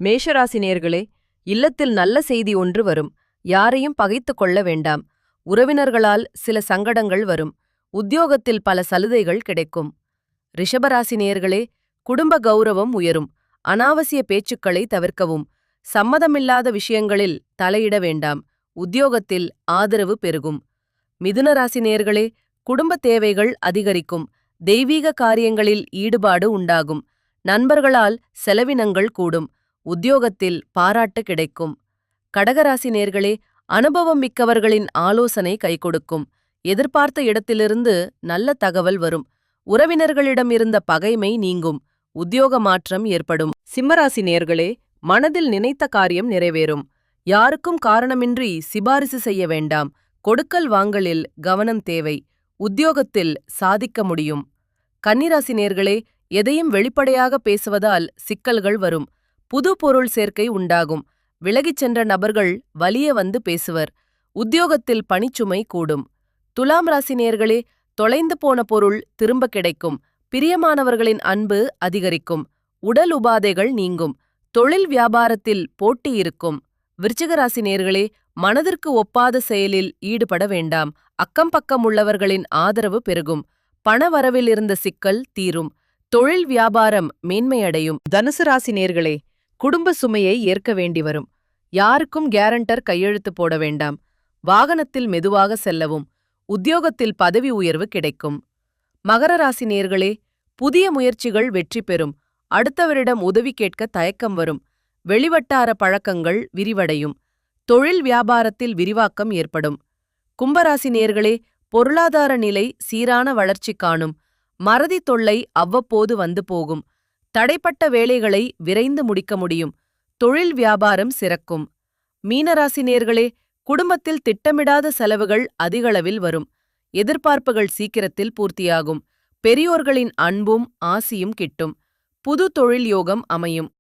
மேஷராசி நேயர்களே, இல்லத்தில் நல்ல செய்தி ஒன்று வரும். யாரையும் பகைத்துக் கொள்ள வேண்டாம். உறவினர்களால் சில சங்கடங்கள் வரும். உத்தியோகத்தில் பல சலுகைகள் கிடைக்கும். ரிஷபராசி நேயர்களே, குடும்ப கௌரவம் உயரும். அனாவசிய பேச்சுக்களை தவிர்க்கவும். சம்மதமில்லாத விஷயங்களில் தலையிட வேண்டாம். உத்தியோகத்தில் ஆதரவு பெருகும். மிதுன ராசி நேயர்களே, குடும்ப தேவைகள் அதிகரிக்கும். தெய்வீக காரியங்களில் ஈடுபாடு உண்டாகும். நண்பர்களால் செலவினங்கள் கூடும். உத்தியோகத்தில் பாராட்டு கிடைக்கும். கடகராசி நேயர்களே, அனுபவம் மிக்கவர்களின் ஆலோசனை கைகொடுக்கும். எதிர்பார்த்த இடத்திலிருந்து நல்ல தகவல் வரும். உறவினர்களிடம் இருந்த பகைமை நீங்கும். உத்தியோக மாற்றம் ஏற்படும். சிம்மராசி நேயர்களே, மனதில் நினைத்த காரியம் நிறைவேறும். யாருக்கும் காரணமின்றி சிபாரிசு செய்ய வேண்டாம். கொடுக்கல் வாங்கலில் கவனம் தேவை. உத்தியோகத்தில் சாதிக்க முடியும். கன்னிராசி நேயர்களே, எதையும் வெளிப்படையாக பேசுவதால் சிக்கல்கள் வரும். புது பொருள் சேர்க்கை உண்டாகும். விலகிச் சென்ற நபர்கள் வலிய வந்து பேசுவர். உத்தியோகத்தில் பணிச்சுமை கூடும். துலாம் ராசி நேயர்களே, தொலைந்து போன பொருள் திரும்ப கிடைக்கும். பிரியமானவர்களின் அன்பு அதிகரிக்கும். உடல் உபாதைகள் நீங்கும். தொழில் வியாபாரத்தில் போட்டி இருக்கும். விருச்சிக ராசி நேயர்களே, மனதிற்கு ஒப்பாத செயலில் ஈடுபட வேண்டாம். அக்கம் பக்கம் உள்ளவர்களின் ஆதரவு பெருகும். பணவரவில் இருந்த சிக்கல் தீரும். தொழில் வியாபாரம் மேன்மையடையும். தனுசு ராசி நேயர்களே, குடும்ப சுமையை ஏற்க வேண்டி வரும். யாருக்கும் கேரண்டர் கையெழுத்து போட வேண்டாம். வாகனத்தில் மெதுவாக செல்லவும். உத்தியோகத்தில் பதவி உயர்வு கிடைக்கும். மகர ராசி நேயர்களே, புதிய முயற்சிகள் வெற்றி பெறும். அடுத்தவரிடம் உதவி கேட்க தயக்கம் வரும். வெளிவட்டார பழக்கங்கள் விரிவடையும். தொழில் வியாபாரத்தில் விரிவாக்கம் ஏற்படும். கும்பராசி நேயர்களே, பொருளாதார நிலை சீரான வளர்ச்சி காணும். மறதி தொல்லை அவ்வப்போது வந்து போகும். தடைப்பட்ட வேலைகளை விரைந்து முடிக்க முடியும். தொழில் வியாபாரம் சிறக்கும். மீனராசி நேயர்களே, குடும்பத்தில் திட்டமிடாத செலவுகள் அதிகளவில் வரும். எதிர்பார்ப்புகள் சீக்கிரத்தில் பூர்த்தியாகும். பெரியோர்களின் அன்பும் ஆசியும் கிட்டும். புது தொழில் யோகம் அமையும்.